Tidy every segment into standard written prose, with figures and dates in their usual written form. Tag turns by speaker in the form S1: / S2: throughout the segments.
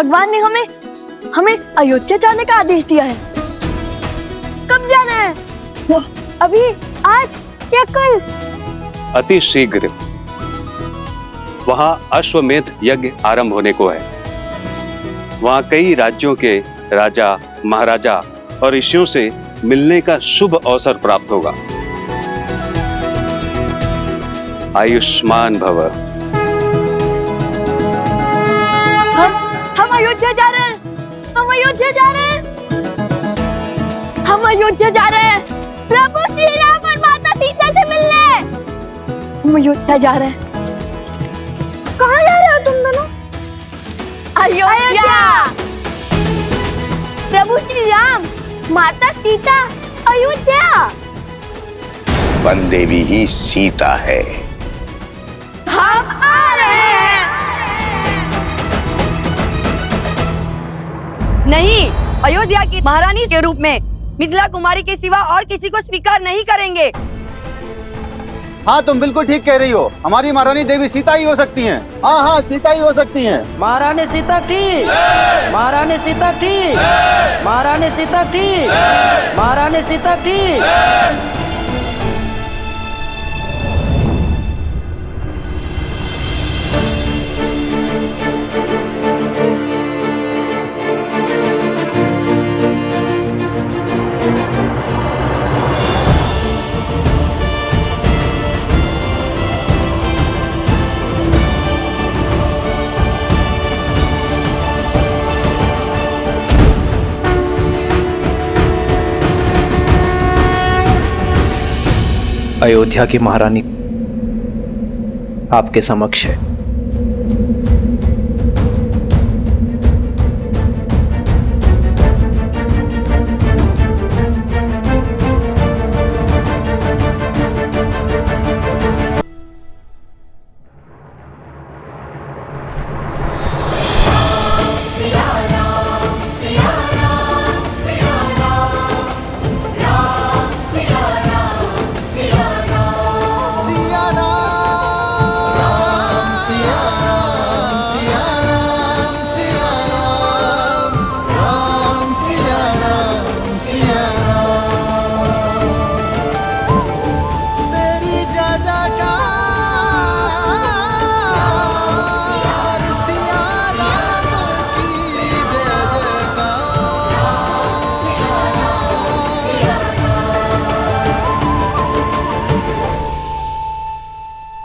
S1: भगवान ने हमें हमें अयोध्या जाने का आदेश दिया है। कब जाना है? अभी, आज या कल?
S2: अति शीघ्र। वहां अश्वमेध यज्ञ आरंभ होने को है। वहां कई राज्यों के राजा, महाराजा और ऋषियों से मिलने का शुभ अवसर प्राप्त होगा। आयुष्मान भव।
S1: हम अयोध्या जा रहे हैं। हम अयोध्या जा रहे हैं। हम अयोध्या जा रहे हैं प्रभु श्री राम और माता सीता से मिलने। हम अयोध्या जा रहे हैं। कहाँ जा रहे हो तुम दोनों? अयोध्या। प्रभु श्री राम, माता सीता, अयोध्या।
S3: वन देवी ही सीता है।
S1: हम आ रहे हैं।
S4: नहीं, अयोध्या की महारानी के रूप में मिथिला कुमारी के सिवा और किसी को स्वीकार नहीं करेंगे।
S5: हाँ, तुम बिल्कुल ठीक कह रही हो। हमारी महारानी देवी सीता ही हो सकती हैं। हाँ हाँ, सीता ही हो सकती हैं।
S6: महारानी सीता की, महारानी सीता की, महारानी सीता की, महारानी सीता की।
S7: अयोध्या की महारानी आपके समक्ष है।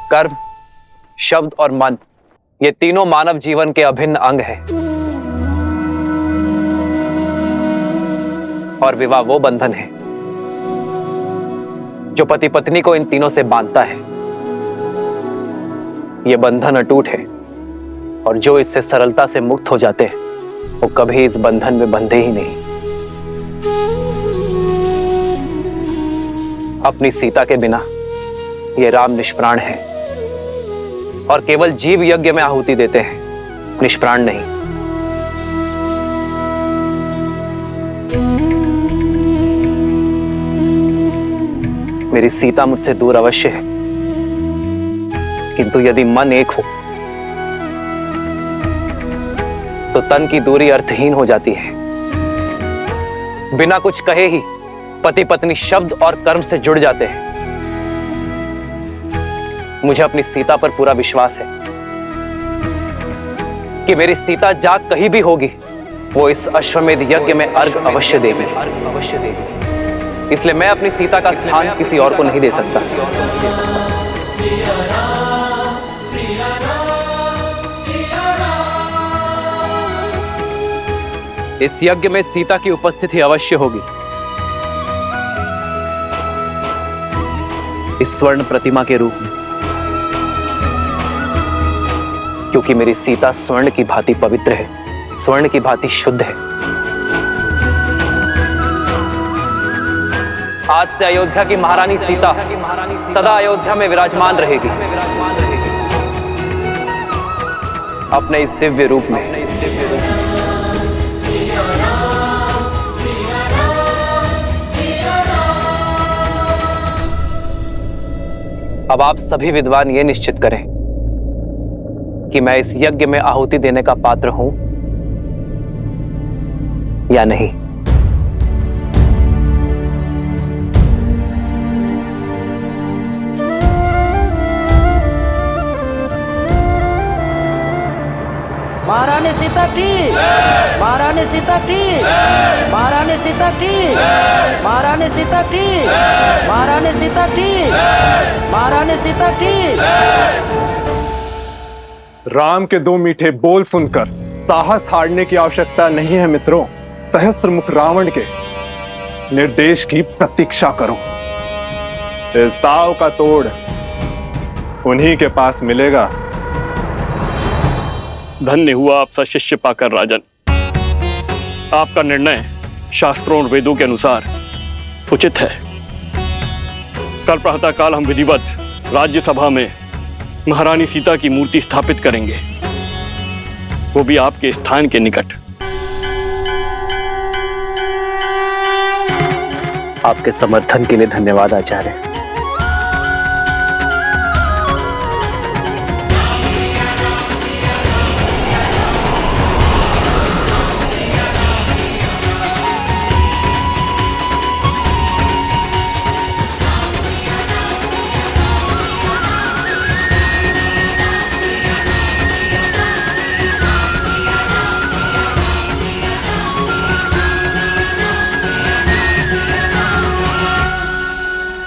S7: कर्म, शब्द और मन, ये तीनों मानव जीवन के अभिन्न अंग हैं। और विवाह वो बंधन है जो पति पत्नी को इन तीनों से बांधता है। ये बंधन अटूट है और जो इससे सरलता से मुक्त हो जाते हैं वो कभी इस बंधन में बंधे ही नहीं। अपनी सीता के बिना ये राम निष्प्राण है और केवल जीव यज्ञ में आहुति देते हैं, निष्प्राण नहीं। मेरी सीता मुझसे दूर अवश्य है, किंतु यदि मन एक हो तो तन की दूरी अर्थहीन हो जाती है। बिना कुछ कहे ही पति पत्नी शब्द और कर्म से जुड़ जाते हैं। मुझे अपनी सीता पर पूरा विश्वास है कि मेरी सीता जाग कहीं भी होगी, वो इस अश्वमेध यज्ञ में अर्घ अवश्य देगी। इसलिए मैं अपनी सीता का स्थान किसी और को नहीं दे सकता। इस यज्ञ में सीता की उपस्थिति अवश्य होगी। इस स्वर्ण प्रतिमा के रूप में, क्योंकि मेरी सीता स्वर्ण की भांति पवित्र है, स्वर्ण की भांति शुद्ध है। आज से अयोध्या की महारानी सीता सदा अयोध्या में विराजमान रहेगी, अपने इस दिव्य रूप में। अब आप सभी विद्वान ये निश्चित करें कि मैं इस यज्ञ में आहुति देने का पात्र हूं या नहीं?
S6: महारानी सीता की, महारानी सीता की, महारानी सीता की, महारानी सीता की, महारानी सीता की, महारानी सीता की।
S8: राम के दो मीठे बोल सुनकर साहस हारने की आवश्यकता नहीं है मित्रों। सहस्त्रमुख रावण के निर्देश की प्रतीक्षा करो। इस दाव का तोड़ उन्हीं के पास मिलेगा।
S9: धन्य हुआ आपसा शिष्य पाकर राजन। आपका निर्णय शास्त्रों और वेदों के अनुसार उचित है। कल प्रातःकाल हम विधिवत राज्यसभा में महारानी सीता की मूर्ति स्थापित करेंगे, वो भी आपके स्थान के निकट।
S7: आपके समर्थन के लिए धन्यवाद आचार्य।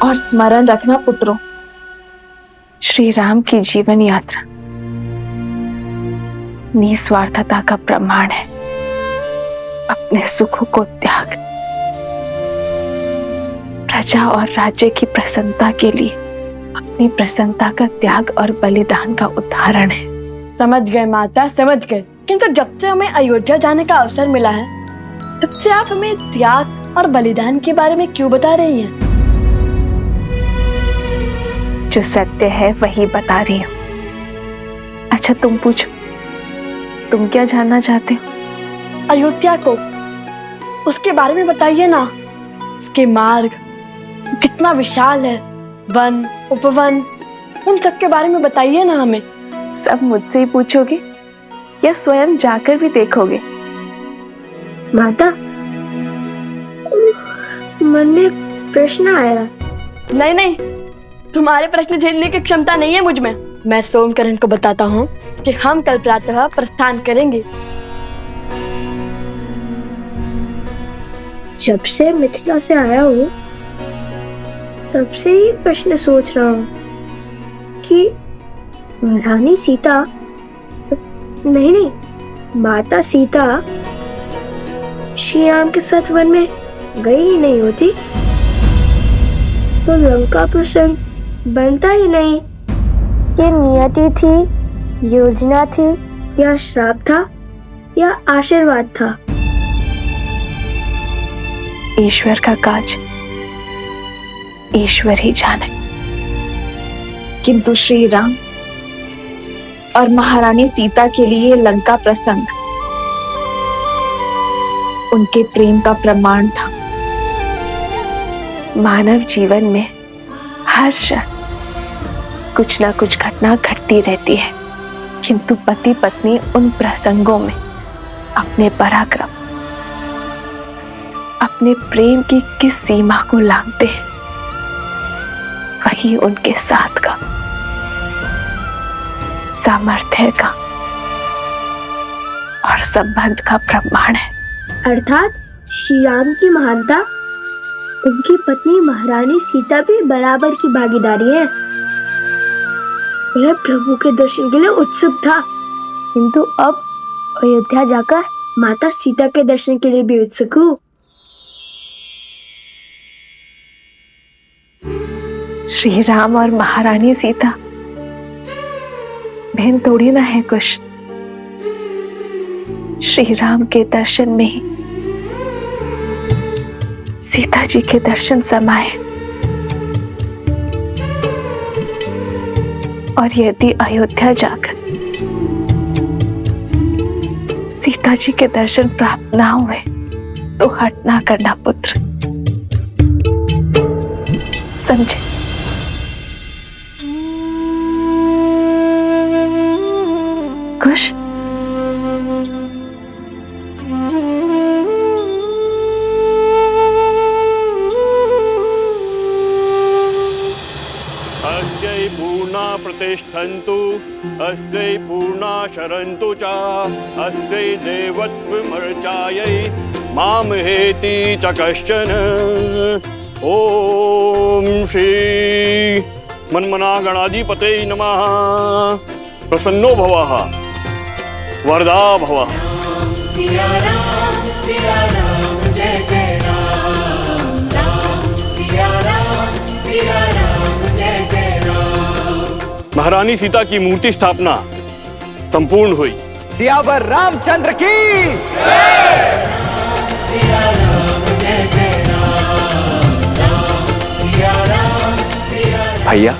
S1: और स्मरण रखना पुत्रों, श्री राम की जीवन यात्रा निस्वार्थता का प्रमाण है। अपने सुखों को त्याग, प्रजा और राज्य की प्रसन्नता के लिए अपनी प्रसन्नता का त्याग और बलिदान का उदाहरण है।
S10: समझ गए माता, समझ गए। किंतु जब से हमें अयोध्या जाने का अवसर मिला है, तब से आप हमें त्याग और बलिदान के बारे में क्यों बता रही हैं?
S1: जो सत्य है वही बता रही हूँ। अच्छा तुम पूछो, तुम क्या जानना चाहते हो?
S10: अयोध्या को, उसके बारे में बताइए ना। उसके मार्ग कितना विशाल है, वन उपवन, उन सब के बारे में बताइए ना हमें।
S1: सब मुझसे ही पूछोगे या स्वयं जाकर भी देखोगे?
S11: माता, मन में प्रश्न आया।
S10: नहीं नहीं, तुम्हारे प्रश्न झेलने की क्षमता नहीं है मुझ में। मैं सोमकरण को बताता हूँ कि हम कल प्रातः प्रस्थान करेंगे।
S11: जब से मिथिला से आया हूँ, तब से ही प्रश्न सोच रहा हूँ कि रानी सीता, नहीं, माता सीता श्री राम के साथ वन में गई ही नहीं होती तो लंका प्रसंग बनता ही नहीं। ये नियति थी, योजना थी, या श्राप था, या आशीर्वाद था?
S1: ईश्वर का काज ईश्वर ही जाने। किंतु श्री राम और महारानी सीता के लिए लंका प्रसंग उनके प्रेम का प्रमाण था। मानव जीवन में हर क्षण कुछ ना कुछ घटना घटती रहती है, किंतु पति पत्नी उन प्रसंगों में अपने पराक्रम, अपने प्रेम की किस सीमा को लांघते हैं, वही उनके साथ का, सामर्थ्य का और संबंध का प्रमाण है।
S11: अर्थात श्री राम की महानता, उनकी पत्नी महारानी सीता भी बराबर की भागीदारी है। वह प्रभु के दर्शन के लिए उत्सुक था, किंतु अब अयोध्या जाकर माता सीता के दर्शन के लिए भी उत्सुक हूँ।
S1: श्री राम और महारानी सीता बहन थोड़ी ना है कुछ। श्री राम के दर्शन में ही सीता जी के दर्शन समाये, और यदि अयोध्या जाकर सीता जी के दर्शन प्राप्त ना हुए तो हट ना करना पुत्र, समझे? खुश?
S9: पूर्णा प्रतिष्ठन्तु अस्यै पूर्णा शरन्तु च अस्यै देवत्वमर्चायै मामहेति च कश्चन। ओम श्री मन्मना गणाधिपते नमः। प्रसन्नो भवः वरदा भवः।
S12: सिया राम जय जय राम, राम सिया राम जय जय राम।
S9: महारानी सीता की मूर्ति स्थापना संपूर्ण हुई।
S7: सियावर रामचंद्र की
S12: जय। सिया राम जय जय राम, राम सिया राम
S7: भैया,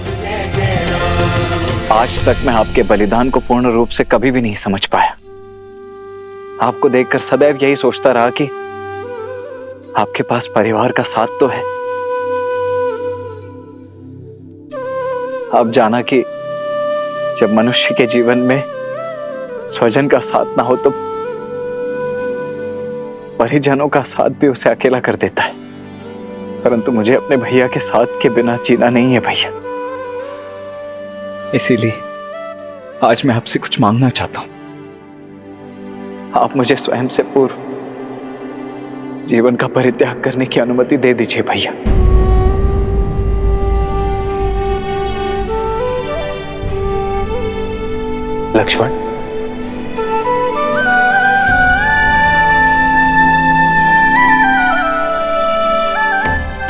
S7: आज तक मैं आपके बलिदान को पूर्ण रूप से कभी भी नहीं समझ पाया। आपको देखकर सदैव यही सोचता रहा कि आपके पास परिवार का साथ तो है। आप जाना कि जब मनुष्य के जीवन में स्वजन का साथ ना हो तो परिजनों का साथ भी उसे अकेला कर देता है, परंतु मुझे अपने भैया के साथ के बिना जीना नहीं है भैया। इसीलिए आज मैं आपसे कुछ मांगना चाहता हूं। आप मुझे स्वयं से पूर्व जीवन का परित्याग करने की अनुमति दे दीजिए भैया। लक्ष्मण,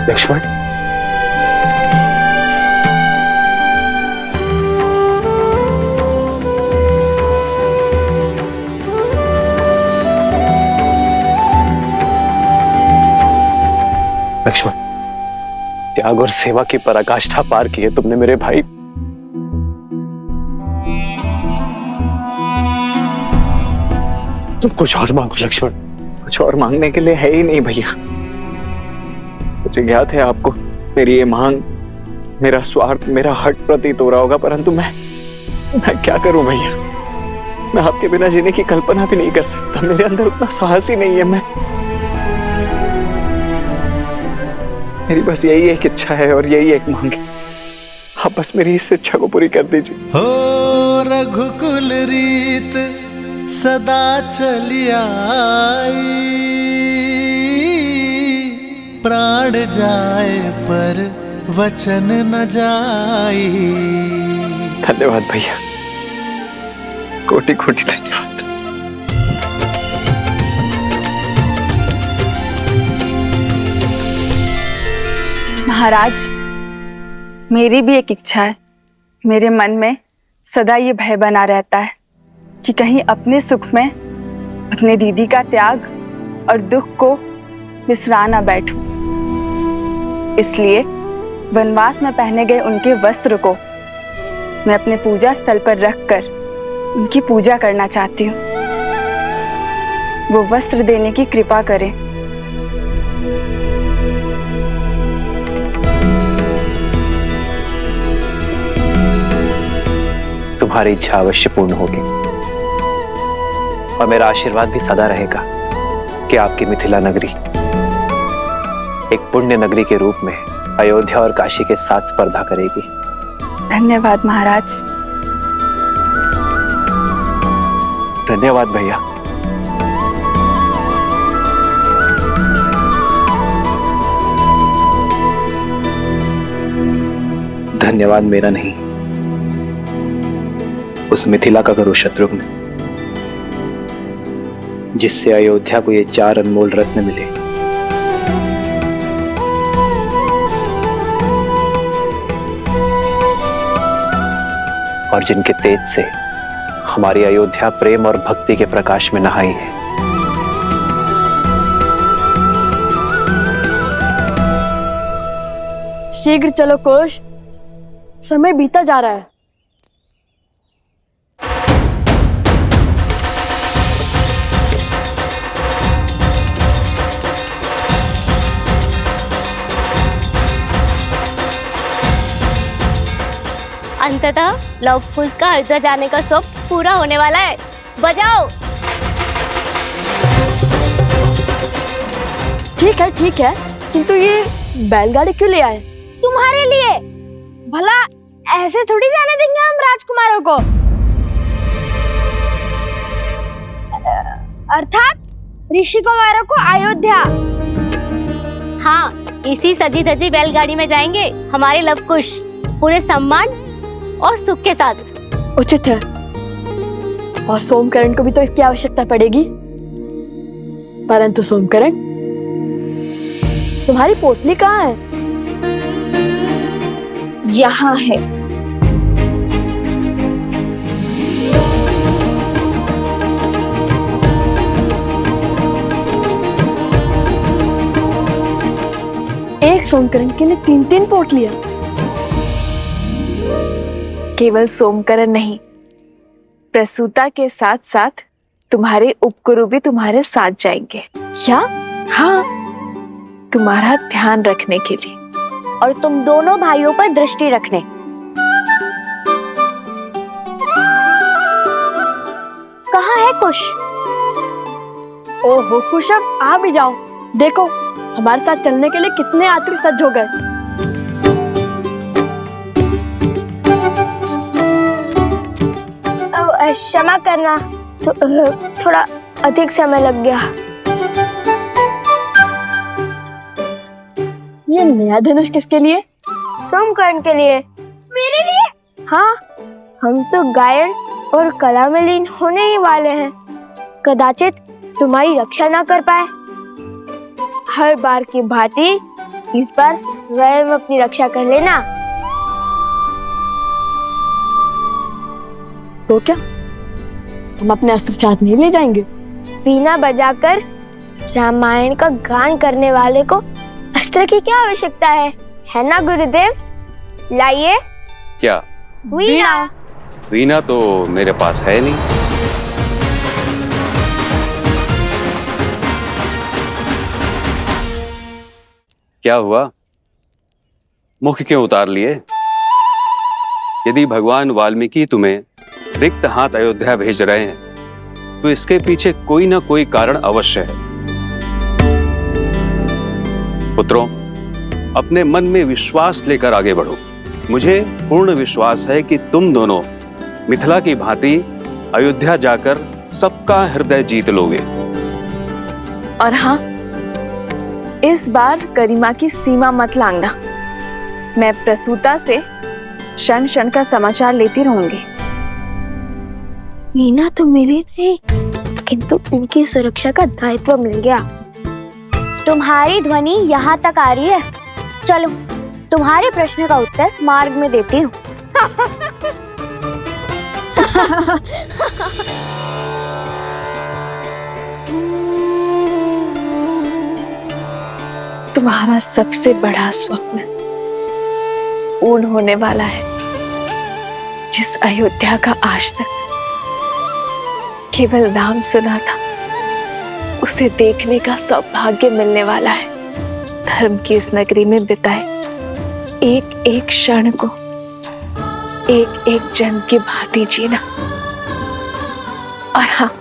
S7: लक्ष्मण, लक्ष्मण, त्याग और सेवा की पराकाष्ठा पार की है तुमने मेरे भाई। तुम कुछ और मांगो लक्ष्मण। कुछ और मांगने के लिए है ही नहीं भैया। मुझे ज्ञात है आपको मेरी ये मांग, मेरा स्वार्थ, मेरा हट प्रतीत हो रहा होगा, परंतु मैं क्या करूं भैया। मैं आपके बिना जीने की कल्पना भी नहीं कर सकता। मेरे अंदर उतना साहस ही नहीं है। मेरी बस यही एक इच्छा है और यही एक मांग है। आप बस मेरी इस इच्छा को पूरी कर दीजिए।
S12: हो रघुकुल रीत सदा चली आई, प्राण जाए पर वचन न जाई।
S7: धन्यवाद भैया, कोटि कोटि धन्यवाद।
S4: महाराज, मेरी भी एक इच्छा है। मेरे मन में सदा ये भय बना रहता है कि कहीं अपने सुख में अपने दीदी का त्याग और दुख को बिसरा ना बैठूं। इसलिए वनवास में पहने गए उनके वस्त्र को मैं अपने पूजा स्थल पर रखकर उनकी पूजा करना चाहती हूँ। वो वस्त्र देने की कृपा करें।
S7: तुम्हारी इच्छा अवश्य पूर्ण होगी और मेरा आशीर्वाद भी सदा रहेगा कि आपकी मिथिला नगरी एक पुण्य नगरी के रूप में अयोध्या और काशी के साथ स्पर्धा करेगी।
S4: धन्यवाद महाराज।
S7: धन्यवाद भैया। धन्यवाद मेरा नहीं, उस मिथिला का गुरु शत्रुघ्न, जिससे अयोध्या को ये 4 अनमोल रत्न मिले। और जिनके तेज से हमारी अयोध्या प्रेम और भक्ति के प्रकाश में नहाई है।
S10: शीघ्र चलो कोश, समय बीता जा रहा है।
S1: अंततः लव कुश का अयोध्या जाने का स्वप्न पूरा होने वाला है। बजाओ।
S10: ठीक है, किंतु ये बैलगाड़ी क्यों ले आए?
S1: तुम्हारे लिए। भला ऐसे थोड़ी जाने देंगे हम राजकुमारों को। अर्थात ऋषि कुमारों को अयोध्या।
S13: हाँ, इसी सजी धजी बैलगाड़ी में जाएंगे हमारे लवकुश, पूरे सम्मान और सुख के साथ।
S10: उचित है। और सोमकरण को भी तो इसकी आवश्यकता पड़ेगी। परंतु सोमकरण, तुम्हारी पोटली कहाँ है?
S1: यहाँ है।
S10: एक सोमकरण के लिए 3-3 पोटलियां।
S4: केवल सोमकरण नहीं, प्रसूता के साथ साथ तुम्हारे उपगुरु भी तुम्हारे साथ जाएंगे।
S10: क्या?
S4: हाँ, तुम्हारा ध्यान रखने के लिए
S1: और तुम दोनों भाइयों पर दृष्टि रखने। कहाँ है कुश?
S10: ओहो कुश, अब आ भी जाओ। देखो हमारे साथ चलने के लिए कितने यात्री सज्ज हो गए।
S11: क्षमा करना, थोड़ा अधिक समय लग गया।
S10: ये नया धनुष किसके लिए?
S11: सोमकर्ण के लिए। मेरे लिए? हाँ, हम तो गायन और कला में लीन होने ही वाले हैं। कदाचित तुम्हारी रक्षा ना कर पाए। हर बार की भांति इस बार स्वयं अपनी रक्षा कर लेना।
S10: तो क्या हम अपने अस्त्र साथ नहीं ले जाएंगे?
S11: वीणा बजाकर रामायण का गान करने वाले को अस्त्र की क्या आवश्यकता है ना गुरुदेव? लाइए।
S2: क्या?
S11: वीणा।
S2: वीणा तो मेरे पास है नहीं। क्या हुआ? मुख क्यों उतार लिए? यदि भगवान वाल्मीकि तुम्हें रिक्त हाथ अयोध्या भेज रहे हैं तो इसके पीछे कोई ना कोई कारण अवश्य है। पुत्रों, अपने मन में विश्वास लेकर आगे बढ़ो। मुझे पूर्ण विश्वास है कि तुम दोनों मिथिला की भांति अयोध्या जाकर सबका हृदय जीत लोगे।
S4: और हाँ, इस बार गरिमा की सीमा मत लांघना। मैं प्रसूता से क्षण क्षण का समाचार लेती रहूंगी।
S11: वीणा तो मिली नहीं, किंतु उनकी सुरक्षा का दायित्व मिल गया।
S1: तुम्हारी ध्वनि यहाँ तक आ रही है। चलो, तुम्हारे प्रश्न का उत्तर मार्ग में देती हूँ।
S4: तुम्हारा सबसे बड़ा स्वप्न पूर्ण होने वाला है। जिस अयोध्या का आज तक केवल नाम सुना था, उसे देखने का सौभाग्य मिलने वाला है। धर्म की इस नगरी में बिताए एक एक क्षण को एक एक जन्म की भांति जीना। और हाँ,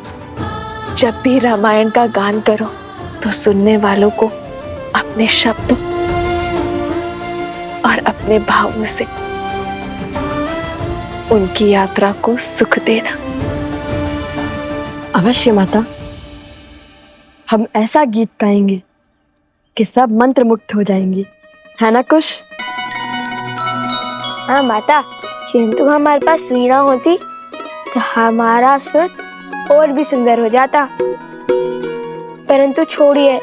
S4: जब भी रामायण का गान करो तो सुनने वालों को अपने शब्दों और अपने भावों से उनकी यात्रा को सुख देना।
S10: अवश्य माता, हम ऐसा गीत गाएंगे कि सब मंत्र मुक्त हो जाएंगे, है ना कुश?
S11: हाँ माता, किंतु हमारे पास वीणा होती तो हमारा सुर और भी सुंदर हो जाता। परंतु छोड़िए,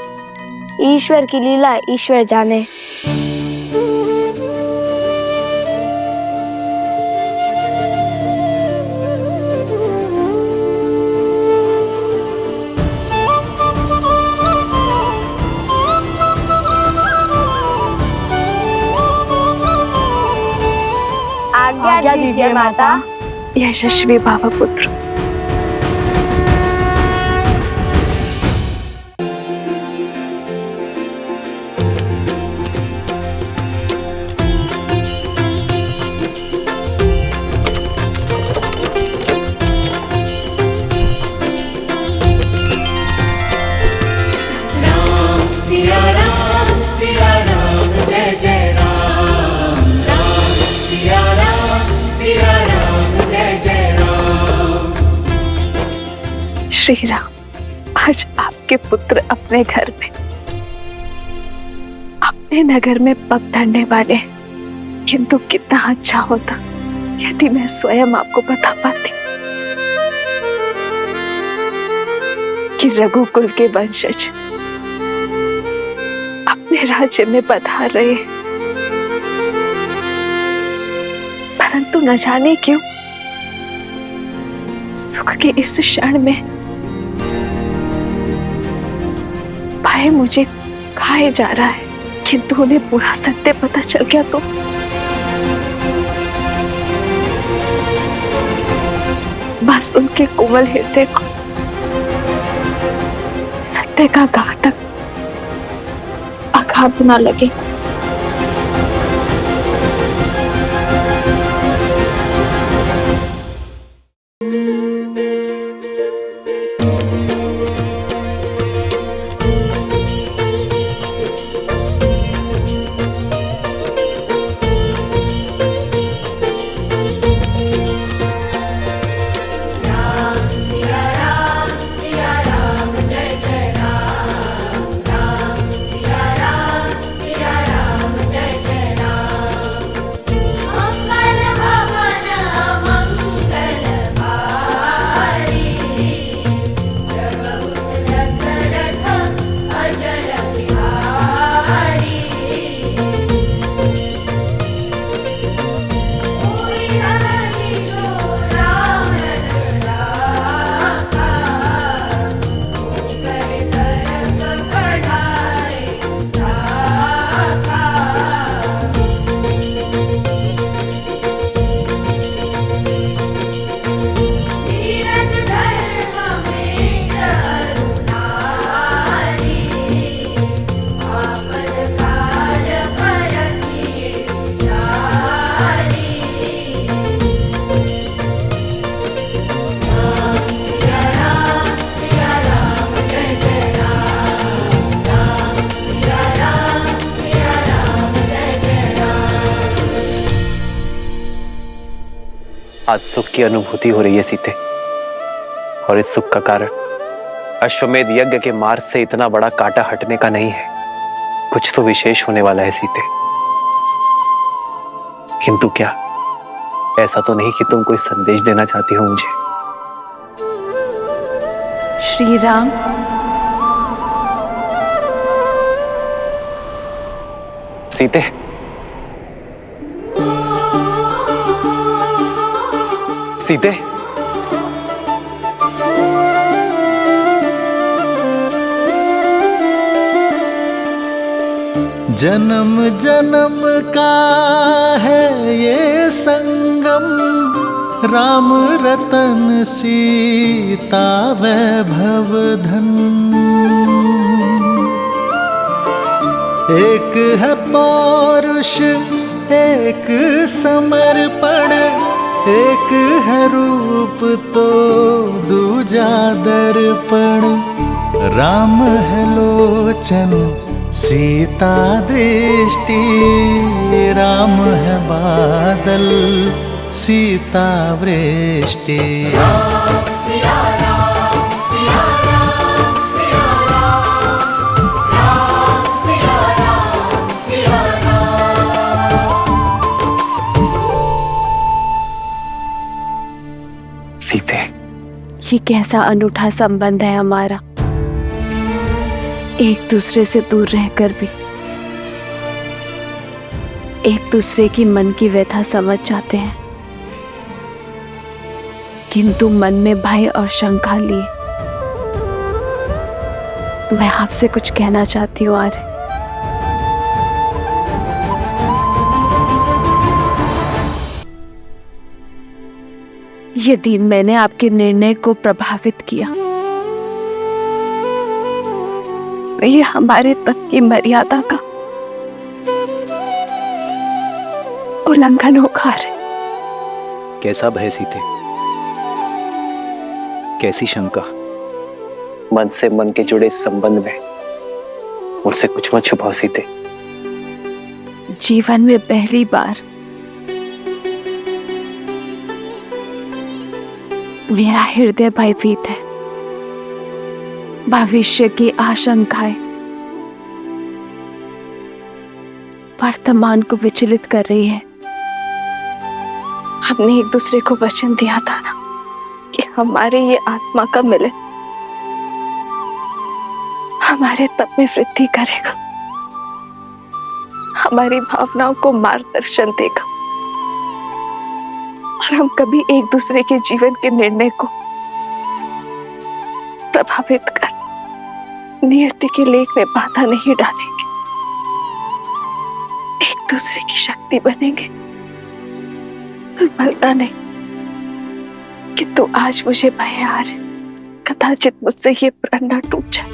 S11: ईश्वर की लीला ईश्वर जाने। आज्ञा दीजिए माता।
S4: यशस्वी बाबा पुत्र।
S12: सिया राम जय जय राम, राम सिया राम
S4: श्री राम, आज आपके पुत्र अपने घर में, अपने नगर में पग धरने वाले हैं। किंतु कितना अच्छा होता यदि मैं स्वयं आपको बता पाती कि रघुकुल के वंशज अपने राज्य में पधार रहे हैं। परंतु न जाने क्यों सुख के इस क्षण में भय मुझे खाए जा रहा है। किंतु उन्हें पूरा सत्य पता चल गया तो बस उनके कोमल हृदय को सत्य का घातक आघात न लगे।
S7: आज सुख की अनुभूति हो रही है सीते, और इस सुख का कारण अश्वमेध यज्ञ के मार्ग से इतना बड़ा कांटा हटने का नहीं है। कुछ तो विशेष होने वाला है सीते। किंतु क्या ऐसा तो नहीं कि तुम कोई संदेश देना चाहती हो मुझे?
S4: श्री राम,
S7: सीते, सीते,
S12: जन्म जन्म का है ये संगम, राम रतन सीता वैभव धन। एक है पौरुष एक समर्पण, एक है रूप तो दूजा दर्पण। राम है लोचन सीता दृष्टि, राम है बादल सीता वृष्टि।
S7: सीते,
S4: ये कैसा अनूठा संबंध है हमारा, एक दूसरे से दूर रहकर भी एक दूसरे की मन की व्यथा समझ जाते हैं। किंतु मन में भय और शंका लिए मैं आपसे कुछ कहना चाहती हूँ आर्य। यदि मैंने आपके निर्णय को प्रभावित किया तो ये हमारे तक की मर्यादा का उल्लंघन होगा।
S7: कैसा भय सीते, कैसी शंका? मन से मन के जुड़े इस संबंध में मुझसे कुछ मत छुपाओ सीते।
S4: जीवन में पहली बार मेरा हृदय भयभीत है। भविष्य की आशंकाएं वर्तमान को विचलित कर रही है। हमने एक दूसरे को वचन दिया था ना कि हमारे ये आत्मा का मिलन हमारे तप में वृद्धि करेगा, हमारी भावनाओं को मार्गदर्शन देगा और हम कभी एक दूसरे के जीवन के निर्णय को प्रभावित कर नियति के लेख में बाधा नहीं डालेंगे, एक दूसरे की शक्ति बनेंगे, दुर्बलता नहीं। किंतु आज मुझे भय आ रहा है, कदाचित मुझसे ये प्रण न टूट जाए,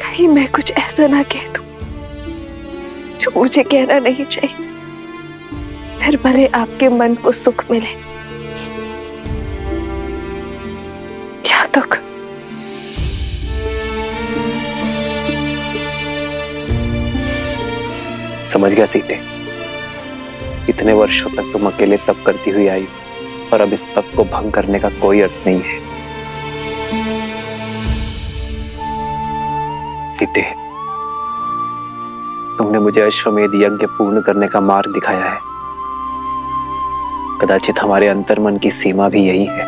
S4: कहीं मैं कुछ ऐसा ना कह दूं जो मुझे कहना नहीं चाहिए, फिर भले आपके मन को सुख मिले या दुख।
S7: समझ गया सीते, इतने वर्षों तक तुम अकेले तप करती हुई आई और अब इस तप को भंग करने का कोई अर्थ नहीं है। सीते, तुमने मुझे अश्वमेध यज्ञ पूर्ण करने का मार्ग दिखाया है। कदाचित हमारे अंतर्मन की सीमा भी यही है।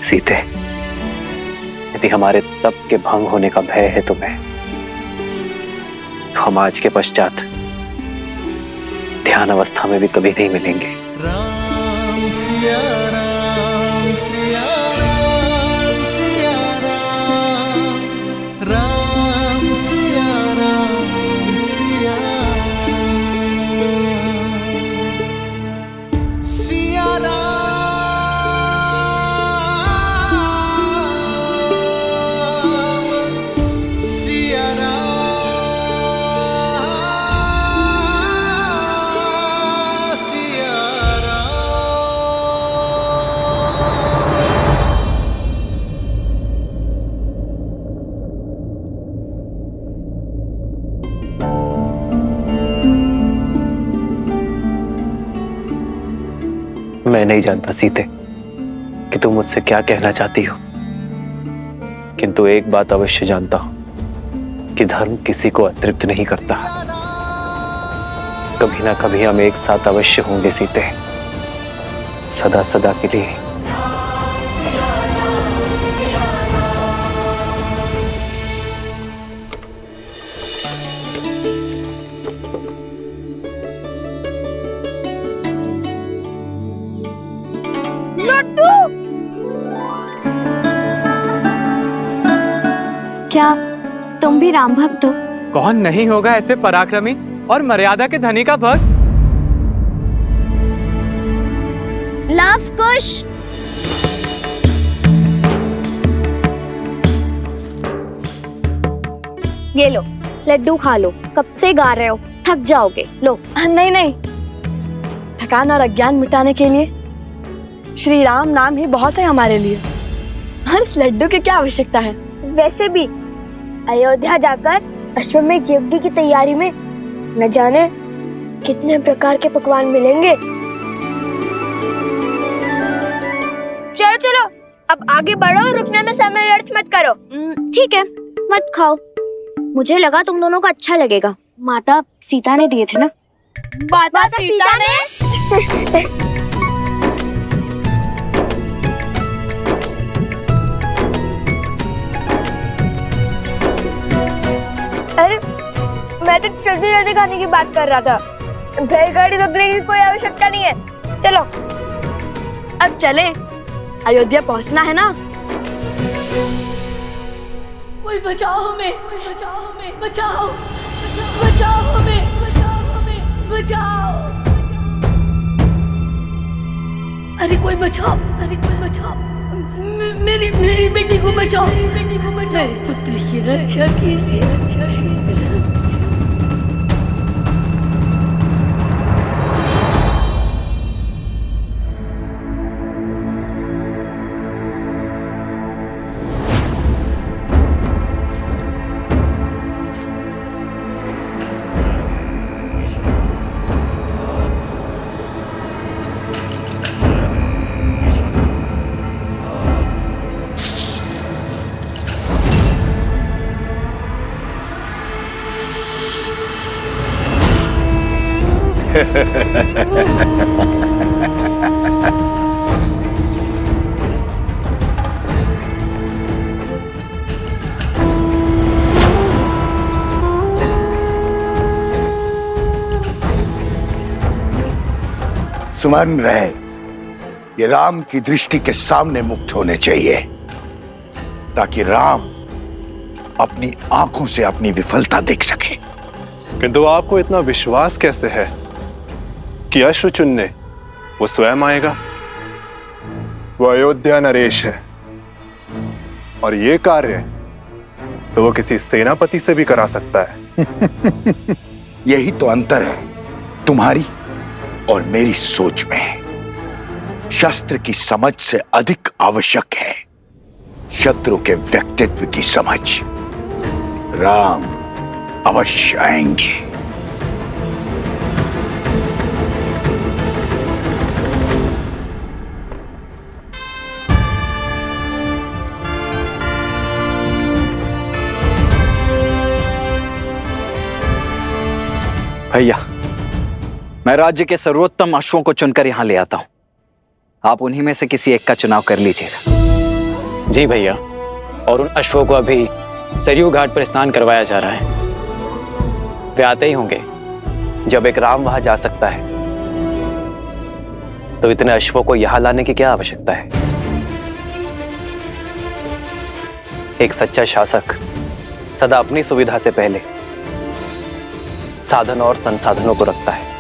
S7: सीते, यदि हमारे तप के भंग होने का भय है तुम्हें, तो हम आज के पश्चात ध्यान अवस्था में भी कभी नहीं मिलेंगे।
S12: राम सिया राम सिया राम सिया राम, राम सिया राम सिया राम, सिया राम सिया राम सिया
S7: मैं नहीं जानता सीते कि तुम मुझसे क्या कहना चाहती हो, किंतु एक बात अवश्य जानता हूं कि धर्म किसी को अतृप्त नहीं करता। कभी ना कभी हम एक साथ अवश्य होंगे सीते, सदा सदा के लिए।
S1: लड्डू,
S10: क्या तुम भी राम भक्त हो?
S14: कौन नहीं होगा ऐसे पराक्रमी और मर्यादा के धनी का भक्त?
S1: लव कुश, ये लो लड्डू खा लो, कब से गा रहे हो, थक जाओगे। लो।
S10: नहीं नहीं, थकान और अज्ञान मिटाने के लिए श्री राम नाम ही बहुत है हमारे लिए, और इस लड्डू की क्या आवश्यकता है?
S11: वैसे भी अयोध्या जाकर अश्वमेध यज्ञ की तैयारी में न जाने कितने प्रकार के पकवान मिलेंगे। चलो चलो, अब आगे बढ़ो, रुकने में समय व्यर्थ मत करो।
S1: ठीक है, मत खाओ, मुझे लगा तुम दोनों को अच्छा लगेगा। माता सीता ने दिए थे ना।
S10: माता सीता ने?
S11: अरे मैं तो जल्दी जल्दी खाने की बात कर रहा था, बैलगाड़ी रोकने की कोई आवश्यकता नहीं है। चलो
S10: अब चले, अयोध्या पहुंचना है ना।
S15: कोई बचाओ हमें, बचाओ हमें, बचाओ, बचाओ हमें, बचाओ हमें, बचाओ। अरे कोई बचाओ, अरे कोई बचाओ, मेरी मेरी बेटी को बचाओ, मेरी बेटी को बचाओ, मेरे पुत्र की रक्षा कीजिए, रक्षा कीजिए।
S3: सुमन रहे, ये राम की दृष्टि के सामने मुक्त होने चाहिए, ताकि राम अपनी आंखों से अपनी विफलता देख सके।
S8: किंतु आपको इतना विश्वास कैसे है कि अश्व चुनने वो स्वयं आएगा? वो अयोध्या नरेश है, और ये कार्य तो वो किसी सेनापति से भी करा सकता है।
S3: यही तो अंतर है तुम्हारी और मेरी सोच में। शस्त्र की समझ से अधिक आवश्यक है शत्रु के व्यक्तित्व की समझ। राम अवश्य आएंगे।
S7: भैया, मैं राज्य के सर्वोत्तम अश्वों को चुनकर यहाँ ले आता हूँ। आप उन्हीं में से किसी एक का चुनाव कर लीजिएगा।
S14: जी भैया, और उन अश्वों को अभी सरयू घाट पर स्नान करवाया जा रहा है। वे आते ही होंगे।
S7: जब एक राम वहां जा सकता है तो इतने अश्वों को यहाँ लाने की क्या आवश्यकता है? एक सच्चा शासक सदा अपनी सुविधा से पहले साधन और संसाधनों को रखता है।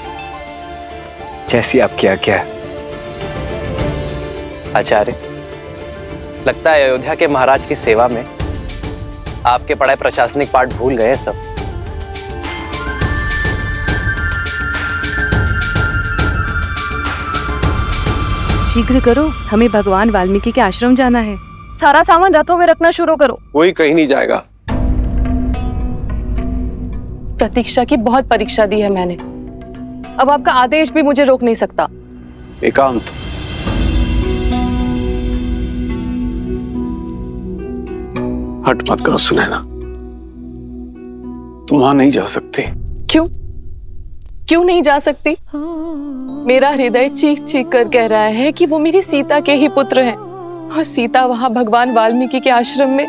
S7: जैसी आपकी आज्ञा है। आचार्य, लगता है अयोध्या के महाराज की सेवा में आपके पढ़ाए प्रशासनिक पाठ भूल गए सब।
S16: शीघ्र करो, हमें भगवान वाल्मीकि के आश्रम जाना है। सारा सामान रथों में रखना शुरू करो।
S8: कोई कहीं नहीं जाएगा।
S16: प्रतीक्षा की बहुत परीक्षा दी है मैंने, अब आपका आदेश भी मुझे रोक नहीं सकता।
S2: एकांत। हट मत करो सुनैना, तुम वहां नहीं जा सकती।
S16: क्यों? क्यों नहीं जा सकती? मेरा हृदय चीख चीख कर कह रहा है कि वो मेरी सीता के ही पुत्र हैं, और सीता वहां भगवान वाल्मीकि के आश्रम में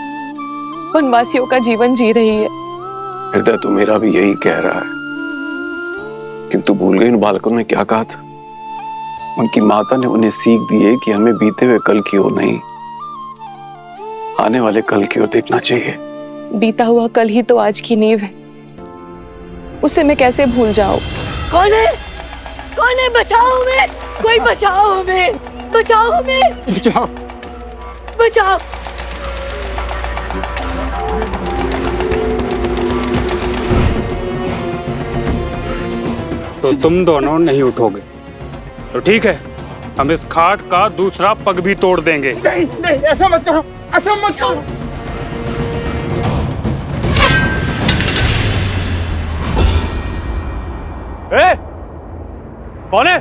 S16: वनवासियों का जीवन जी रही है।
S2: हृदय तो मेरा भी यही कह रहा है, किंतु भूल गई उन बालकों ने क्या कहा था। उनकी माता ने उन्हें सीख दी है कि हमें बीते हुए कल की ओर नहीं, आने वाले कल की ओर देखना चाहिए।
S16: बीता हुआ कल ही तो आज की नींव है, उसे मैं कैसे भूल जाऊं?
S15: कौन है? कौन है? बचाओ हमें! कोई बचाओ हमें! बचाओ हमें!
S14: बचाओ!
S15: बचाओ!
S17: तो तुम दोनों नहीं उठोगे तो ठीक है, हम इस खाट का दूसरा पग भी तोड़ देंगे।
S14: नहीं नहीं, ऐसा मत करो, ऐसा मत करो।
S9: ए, कौन है?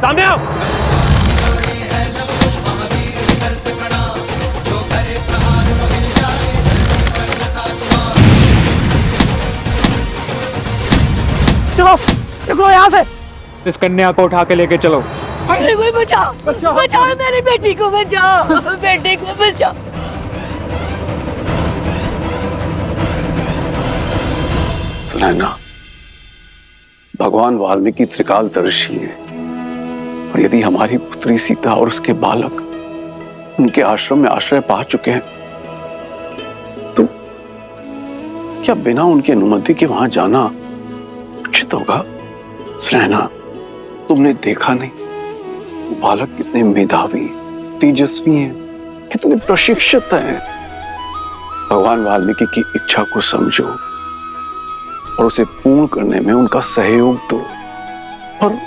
S9: सामने आओ।
S14: चलो निकलो यहाँ से। इस कन्या को उठा के लेके चलो।
S15: अरे कोई बचाओ! बचाओ मेरी बेटी को, बचाओ बेटे को, बचाओ।
S2: सुनैना, भगवान वाल्मीकि त्रिकालदर्शी हैं, और यदि हमारी पुत्री सीता और उसके बालक उनके आश्रम में आश्रय पा चुके हैं, तो क्या बिना उनकी अनुमति के वहां जाना उचित होगा? सुनैना, तुमने देखा नहीं वो बालक कितने मेधावी, तेजस्वी हैं, कितने प्रशिक्षित हैं। भगवान वाल्मीकि की इच्छा को समझो और उसे पूर्ण करने में उनका सहयोग दो। और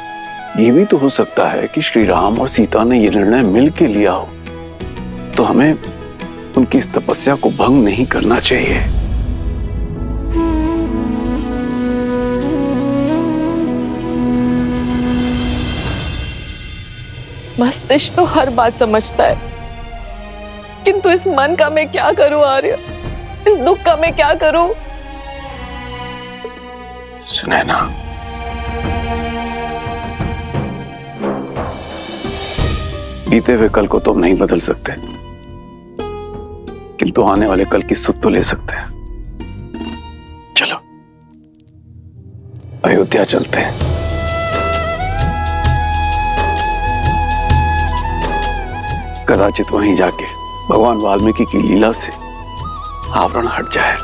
S2: ये भी तो हो सकता है कि श्री राम और सीता ने यह निर्णय मिल के लिया हो, तो हमें उनकी इस तपस्या को भंग नहीं करना चाहिए।
S16: मस्तिष्क तो हर बात समझता है, किंतु इस मन का मैं क्या करूं आर्य? इस दुख का मैं क्या करूं?
S2: सुनैना, बीते हुए कल को तो हम नहीं बदल सकते, किंतु आने वाले कल की सुध तो ले सकते हैं। चलो अयोध्या चलते हैं। कदाचित वहीं जाके भगवान वाल्मीकि की लीला से आवरण हट जाए।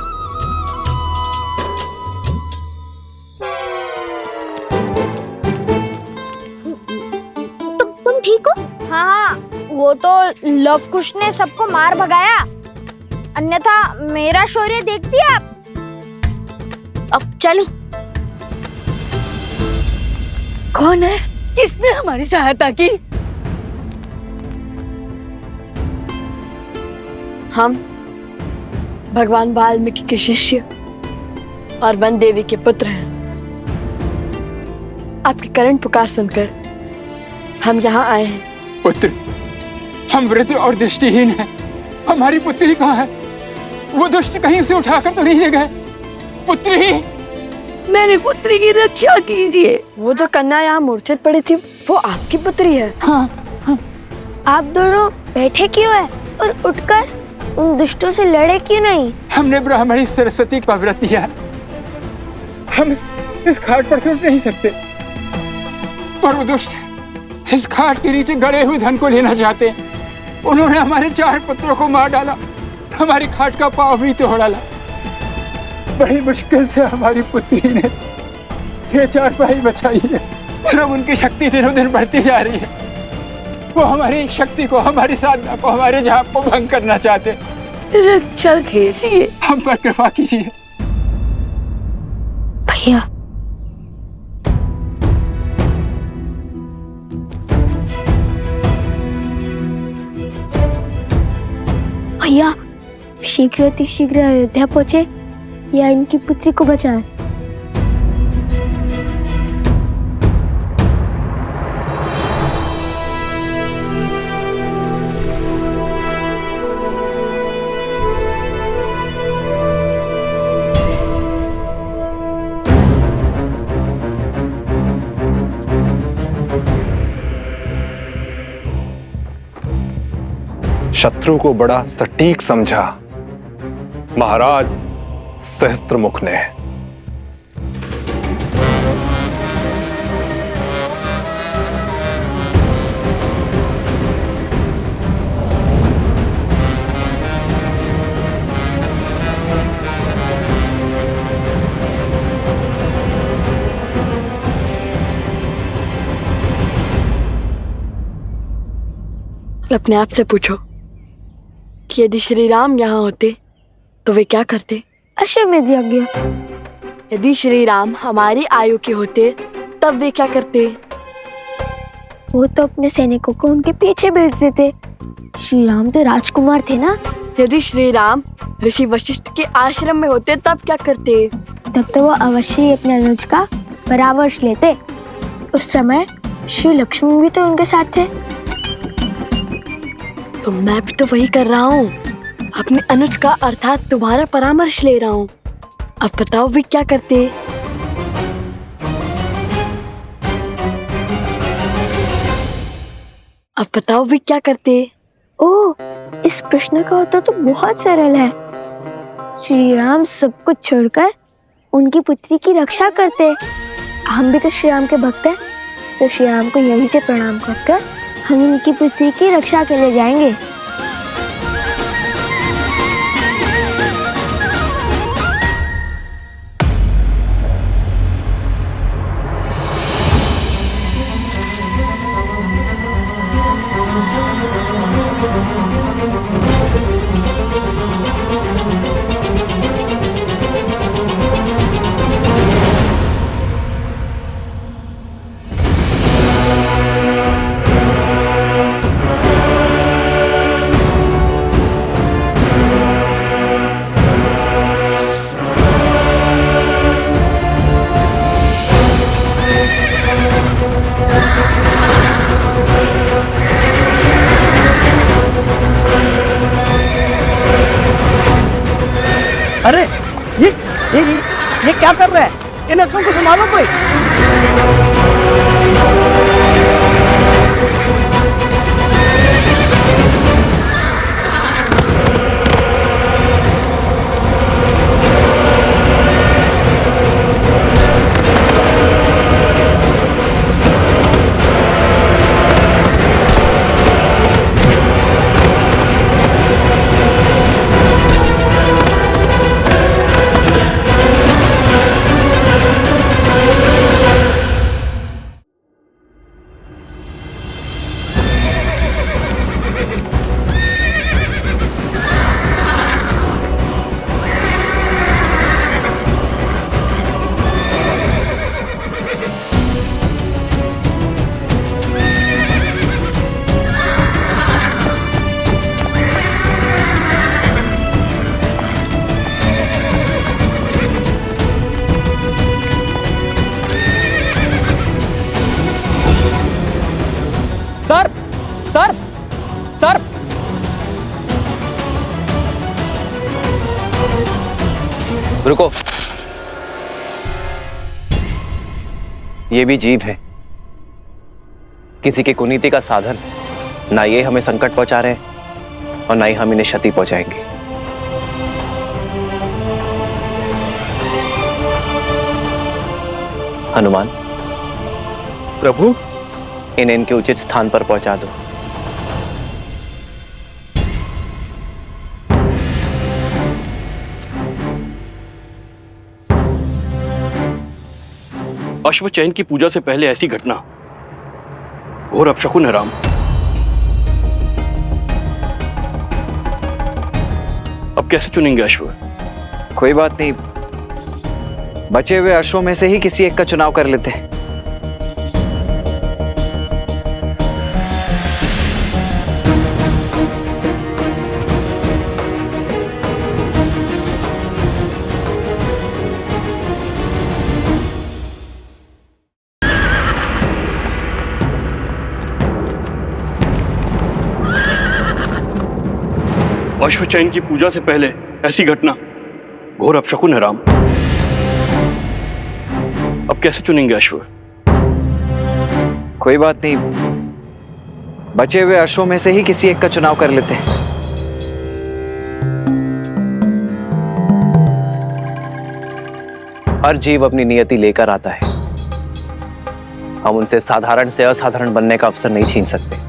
S11: तुम ठीक हो? हाँ हाँ, वो तो लव कुश ने सबको मार भगाया, अन्यथा मेरा शौर्य देखती आप। अब चलो।
S15: कौन है? किसने हमारी सहायता की?
S10: हम भगवान वाल्मीकि के शिष्य और वन देवी के पुत्र हैं। आपकी करुण पुकार सुनकर हम यहाँ आए हैं।
S18: पुत्र, हम वृद्ध और दृष्टिहीन हैं। हमारी पुत्री कहाँ है? वो दुष्ट कहीं उसे उठाकर तो नहीं ले गए? पुत्री,
S15: मेरी पुत्री की रक्षा कीजिए।
S10: वो जो कन्या यहाँ मूर्छित पड़ी थी, वो आपकी पुत्री है।
S11: हाँ, हाँ। आप दोनों बैठे क्यों हैं और उठकर उन दुष्टों से लड़े क्यों नहीं?
S18: हमने ब्राह्मणी सरस्वती का व्रत लिया है। हम इस घाट पर से उठ नहीं सकते, पर वो दुष्ट इस घाट के नीचे गड़े हुए धन को लेना चाहते हैं। उन्होंने हमारे 4 पुत्रों को मार डाला, हमारी घाट का पांव भी तोड़ डाला। बड़ी मुश्किल से हमारी पुत्री ने ये 4 भाई बचाई है, और अब उनकी शक्ति दिनों दिन बढ़ती जा रही है। वो हमारी शक्ति को, हमारी साधना को, हमारे जाप को भंग करना चाहते।
S15: रक्षा कीजिए,
S18: हम पर कृपा कीजिए।
S11: भैया, भैया शीघ्र अयोध्या पहुंचे या इनकी पुत्री को बचाए।
S8: शत्रु को बड़ा सटीक समझा महाराज सहस्त्रमुख ने।
S10: अपने आप से पूछो कि यदि श्री राम यहाँ होते तो वे क्या करते?
S11: अश्वमेध यज्ञ।
S10: यदि श्री राम हमारी आयु के होते तब वे क्या करते?
S11: वो तो अपने सैनिकों को उनके पीछे भेज देते। श्री राम तो राजकुमार थे ना।
S10: यदि श्री राम ऋषि वशिष्ठ के आश्रम में होते तब क्या करते?
S11: तब तो वो अवश्य ही अपने अनुज का परामर्श लेते। उस समय श्री लक्ष्मण भी तो उनके साथ थे।
S10: तो मैं भी तो वही कर रहा हूँ, अपने अनुज का अर्थात तुम्हारा परामर्श ले रहा हूँ। अब बताओ वे क्या करते? अब बताओ वे क्या करते?
S11: ओह, इस प्रश्न का उत्तर तो बहुत सरल है। श्री राम सब कुछ छोड़कर उनकी पुत्री की रक्षा करते। हम भी तो श्री राम के भक्त हैं, तो श्री राम को यहीं से प्रणाम करकर हम उनकी पुत्री की रक्षा के लिए जाएंगे।
S6: अरे ये क्या कर रहा है? इन अक्षरों को संभालो कोई।
S7: रुको। ये भी जीव है, किसी की कुनीति का साधन। ना ये हमें संकट पहुंचा रहे हैं और ना ही हम इन्हें क्षति पहुंचाएंगे। हनुमान,
S9: प्रभु,
S7: इन्हें इनके उचित स्थान पर पहुंचा दो।
S9: अश्वचैन की पूजा से पहले ऐसी घटना घोर अपशकुन है राम। अब कैसे चुनेंगे अश्व?
S7: कोई बात नहीं, बचे हुए अश्वों में से ही किसी एक का चुनाव कर लेते हैं।
S9: अश्वचैन की पूजा से पहले ऐसी घटना घोर अपशकुन है राम। अब कैसे चुनेंगे अश्व?
S7: कोई बात नहीं, बचे हुए अश्वों में से ही किसी एक का चुनाव कर लेते हैं। हर जीव अपनी नियति लेकर आता है, हम उनसे साधारण से असाधारण बनने का अवसर नहीं छीन सकते।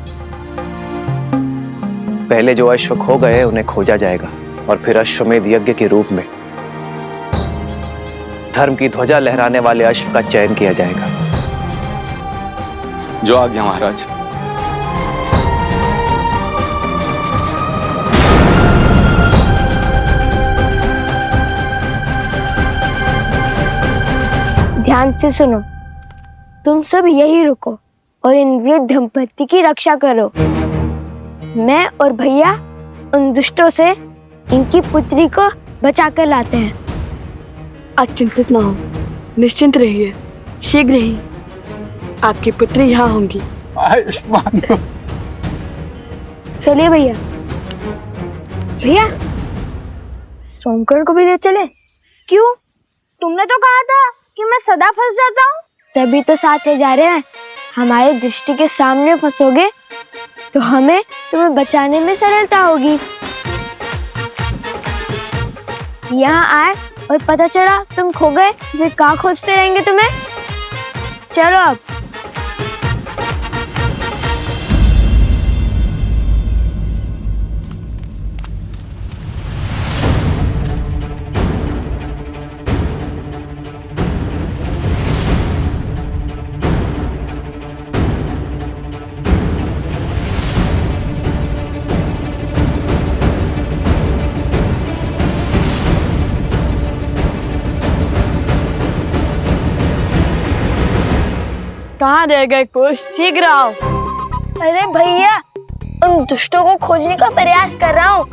S7: पहले जो अश्व खो गए उन्हें खोजा जाएगा और फिर अश्वमेध यज्ञ के रूप में धर्म की ध्वजा लहराने वाले अश्व का चयन किया जाएगा।
S17: जो आज्ञा महाराज।
S11: ध्यान से सुनो, तुम सब यही रुको और इन वृद्ध दंपति की रक्षा करो। मैं और भैया उन दुष्टों से इनकी पुत्री को बचा कर लाते हैं।
S10: आप चिंतित ना हो, निश्चिंत रहिए, शीघ्र ही आपकी पुत्री यहाँ होंगी।
S18: आयुष्मान।
S11: चलिए भैया। भैया, सोमकर्ण को भी ले चले। क्यों? तुमने तो कहा था कि मैं सदा फंस जाता हूँ। तभी तो साथ ले जा रहे हैं। हमारे दृष्टि के सामने फंसोगे तो हमें तुम्हें बचाने में सरलता होगी। यहाँ आए और पता चला तुम खो गए, फिर कहाँ खोजते रहेंगे तुम्हें। चलो अब।
S10: कहाँ रह गए कुछ? शीघ्र आओ।
S11: अरे भैया, उन दुष्टों को खोजने का प्रयास कर रहा हूँ।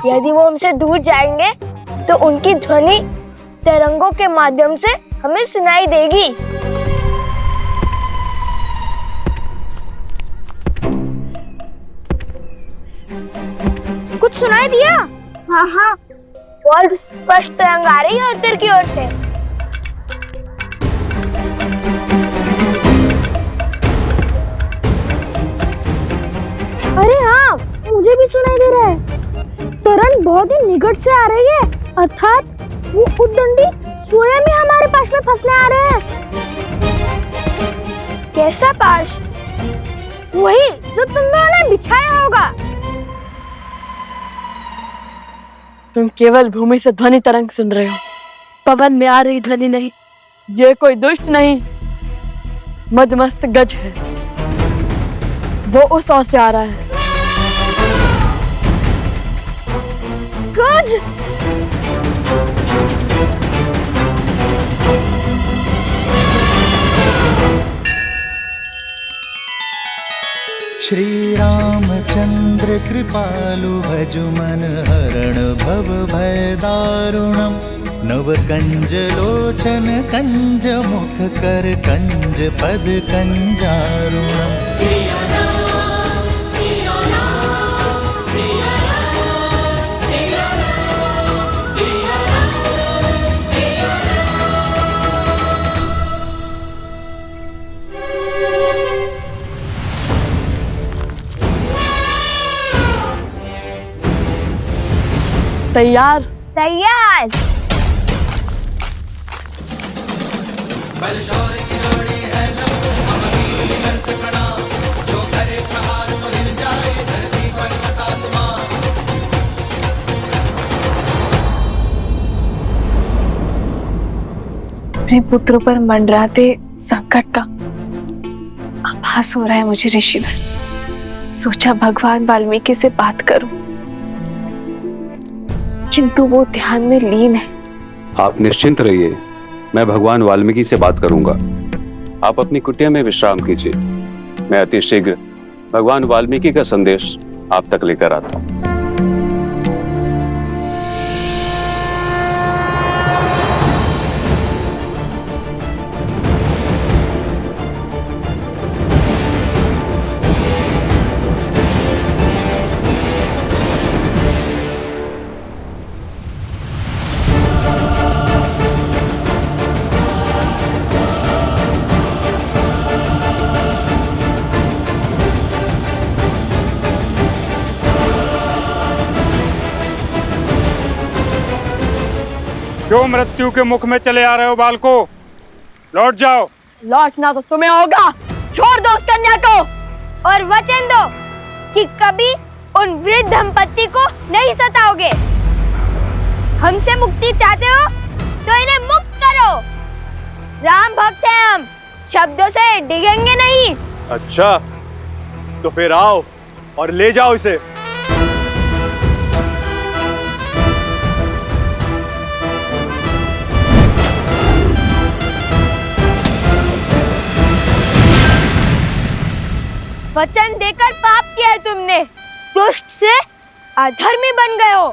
S11: यदि वो हमसे दूर जाएंगे तो उनकी ध्वनि तरंगों के माध्यम से हमें सुनाई देगी। कुछ सुनाई दिया? हाँ हाँ, बहुत स्पष्ट तरंग आ रही है उत्तर की ओर से। अरे हाँ, मुझे भी सुनाई दे रहा है। तरंग बहुत ही निकट से आ रही है, अर्थात वो उद्दंडी स्वयं ही हमारे पास में फंसने आ रहे हैं। कैसा पाश? वही जो तुम दोनों ने बिछाया होगा।
S10: तुम केवल भूमि से ध्वनि तरंग सुन रहे हो, पवन में आ रही ध्वनि नहीं। ये कोई दुष्ट नहीं, मदमस्त गज है। वो उस ओर से आ रहा है।
S11: गज?
S12: श्री रामचंद्र कृपालु भजु मन हरण भव भय दारुणम। नव कंज लोचन कंज मुख कर कंज पद कंजारुणम।
S10: तैयार?
S1: तैयार।
S4: अपने पुत्रों पर मंडराते संकट का आभास हो रहा है मुझे ऋषिवर। सोचा भगवान वाल्मीकि से बात करूं, किंतु वो ध्यान में लीन है।
S2: आप निश्चिंत रहिए, मैं भगवान वाल्मीकि से बात करूंगा। आप अपनी कुटिया में विश्राम कीजिए। मैं अति शीघ्र भगवान वाल्मीकि का संदेश आप तक लेकर आता हूं।
S17: क्यों मृत्यु के मुख में चले आ रहे हो बालको? लौट जाओ।
S10: लौटना तो तुम्हें होगा। छोड़ दो उस कन्या को
S1: और वचन दो कि कभी उन वृद्ध दंपत्ति को नहीं सताओगे। हमसे मुक्ति चाहते हो तो इन्हें मुक्त करो। राम भक्त हैं हम, शब्दों से डिगेंगे नहीं।
S9: अच्छा, तो फिर आओ और ले जाओ इसे।
S1: वचन देकर पाप किया है तुमने, दुष्ट से अधर्मी बन गए हो।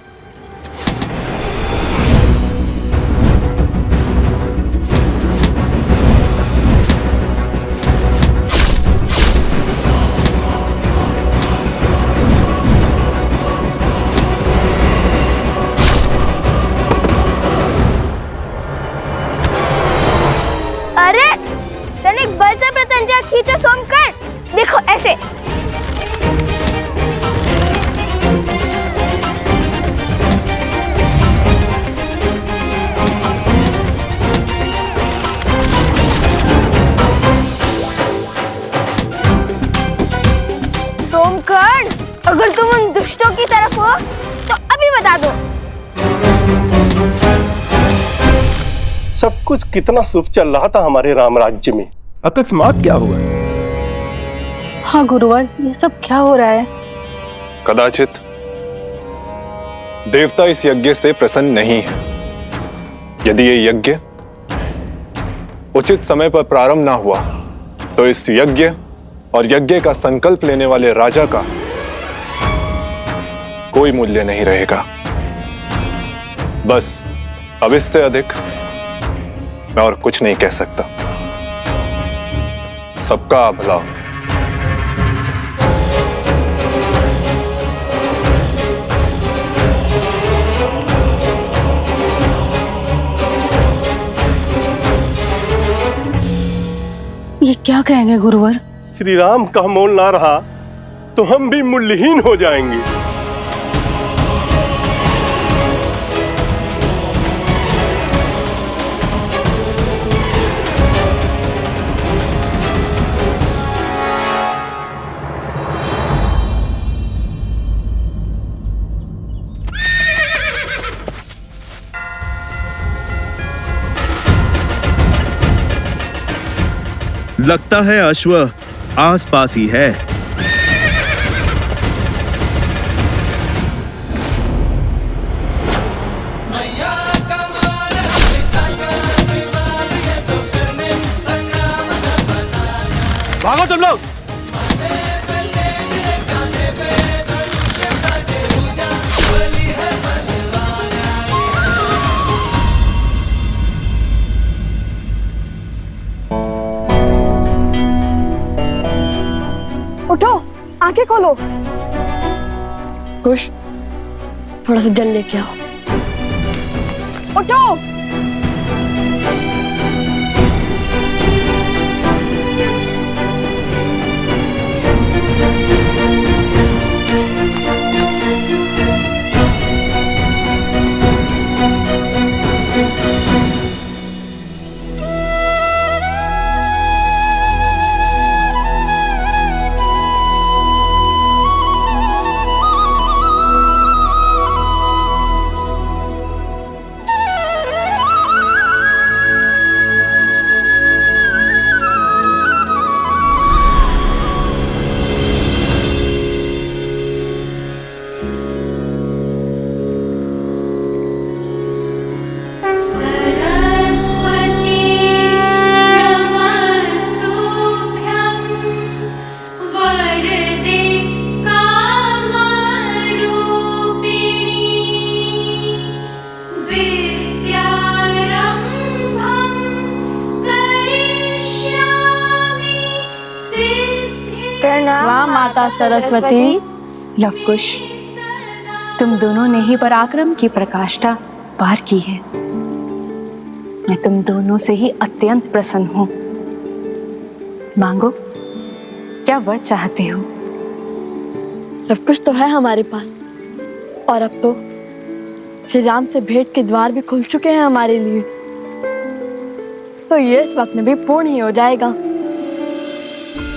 S1: अरे तनिक बल से प्रत्यंचा खींचो सोमकर। देखो ऐसे। सोमकर्ण, अगर तुम उन दुष्टों की तरफ हो तो अभी बता दो।
S9: सब कुछ कितना शुभ चल रहा था हमारे राम राज्य में, अकस्मात क्या हुआ?
S4: हाँ गुरुवर, ये सब क्या हो रहा है?
S8: कदाचित देवता इस यज्ञ से प्रसन्न नहीं है। यदि ये यज्ञ उचित समय पर प्रारंभ ना हुआ तो इस यज्ञ और यज्ञ का संकल्प लेने वाले राजा का कोई मूल्य नहीं रहेगा। बस अब इससे अधिक मैं और कुछ नहीं कह सकता। सबका भला।
S4: ये क्या कहेंगे गुरुवर?
S9: श्री राम का मोल ना रहा तो हम भी मूल्यहीन हो जाएंगे।
S19: लगता है अश्व आसपास ही है।
S9: भागो तुम लोग।
S10: उठो, आंखें खोलो। कुश, थोड़ा सा जल लेके आओ। उठो। प्रणाम माता सरस्वती।
S4: लवकुश, तुम दोनों ने ही पराक्रम की प्रकाष्ठा पार की है। मैं तुम दोनों से ही अत्यंत प्रसन्न हूँ। मांगो, क्या वर चाहते हो?
S10: सब कुछ तो है हमारे पास, और अब तो श्री राम से भेंट के द्वार भी खुल चुके हैं हमारे लिए, तो ये स्वप्न भी पूर्ण ही हो जाएगा।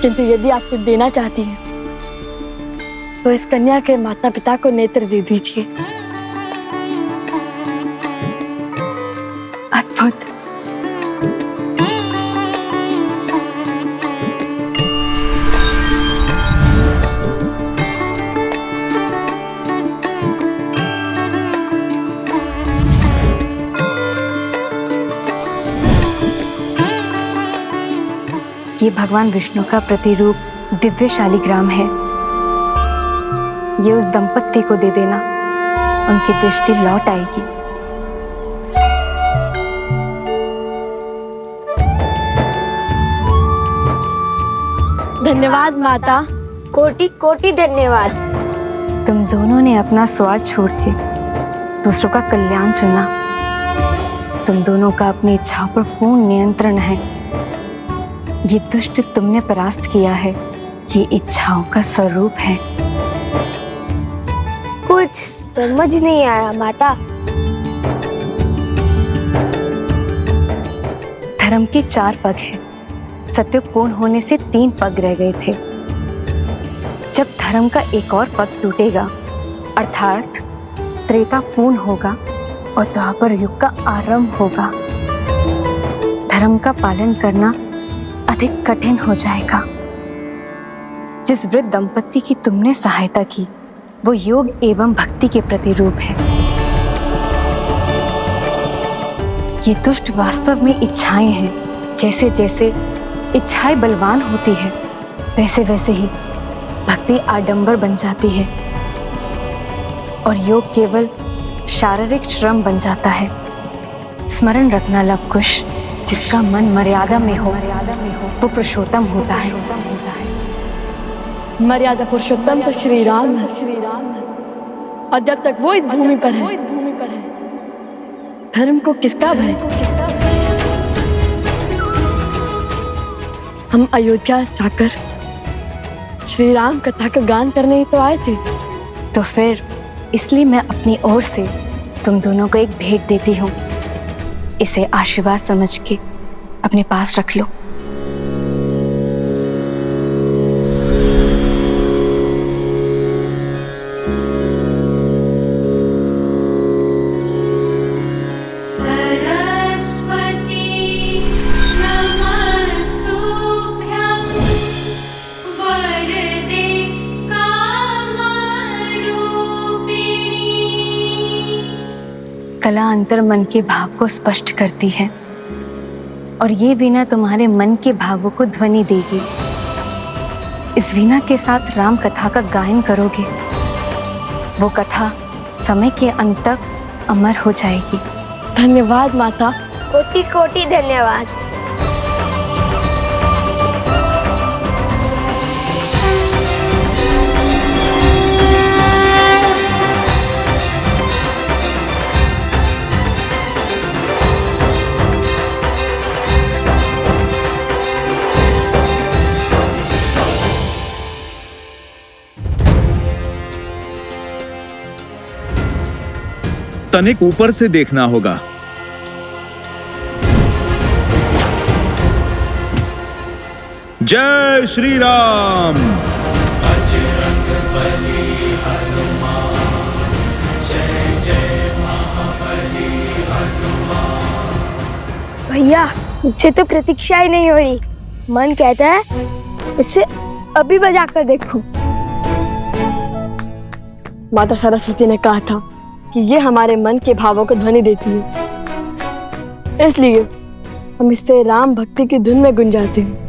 S10: किंतु यदि आप कुछ देना चाहती हैं तो इस कन्या के माता पिता को नेत्र दे दीजिए।
S4: अद्भुत। ये भगवान विष्णु का प्रतिरूप दिव्य शालिग्राम है। ये उस दंपत्ति को दे देना, उनकी दृष्टि लौट आएगी।
S10: धन्यवाद माता,
S11: कोटि कोटि धन्यवाद।
S4: तुम दोनों ने अपना स्वार्थ छोड़ के दूसरों का कल्याण चुना। तुम दोनों का अपनी इच्छाओं पर पूर्ण नियंत्रण है। ये दुष्ट तुमने परास्त किया है, ये इच्छाओं का स्वरूप है।
S11: कुछ समझ नहीं आया माता।
S4: धर्म के 4 पग हैं। सत्युग पूर्ण होने से 3 पग रह गए थे। जब धर्म का एक और पग टूटेगा, अर्थात त्रेता पूर्ण होगा और द्वापर युग का आरंभ होगा, धर्म का पालन करना अधिक कठिन हो जाएगा। जिस वृद्ध दंपत्ति की तुमने सहायता की, वो योग एवं भक्ति के प्रतिरूप है। ये दुष्ट वास्तव में इच्छाएं हैं। जैसे जैसे इच्छाएं बलवान होती है, वैसे वैसे ही भक्ति आडंबर बन जाती है और योग केवल शारीरिक श्रम बन जाता है। स्मरण रखना लवकुश, जिसका मन मर्यादा में हो वो पुरुषोत्तम होता है।
S10: मर्यादा पुरुषोत्तम तो श्री राम है, और जब तक वो इस भूमि पर है, धर्म को किसका भय? हम अयोध्या जाकर श्री राम कथा का गान करने ही तो आए थे।
S4: तो फिर इसलिए मैं अपनी ओर से तुम दोनों को एक भेंट देती हूँ। इसे आशीर्वाद समझ के अपने पास रख लो। कला अंतर मन के भाव को स्पष्ट करती है, और ये वीणा तुम्हारे मन के भावों को ध्वनि देगी। इस वीणा के साथ राम कथा का गायन करोगे, वो कथा समय के अंत तक अमर हो जाएगी।
S10: धन्यवाद माता।
S11: कोटि कोटि धन्यवाद।
S19: तनिक ऊपर से देखना होगा। जय श्री राम।
S11: भैया, मुझसे तो प्रतीक्षा ही नहीं हो रही। मन कहता है इसे अभी बजा कर देखूं।
S10: माता सरस्वती ने कहा था कि ये हमारे मन के भावों को ध्वनि देती है, इसलिए हम इससे राम भक्ति की धुन में गुंजाते हैं।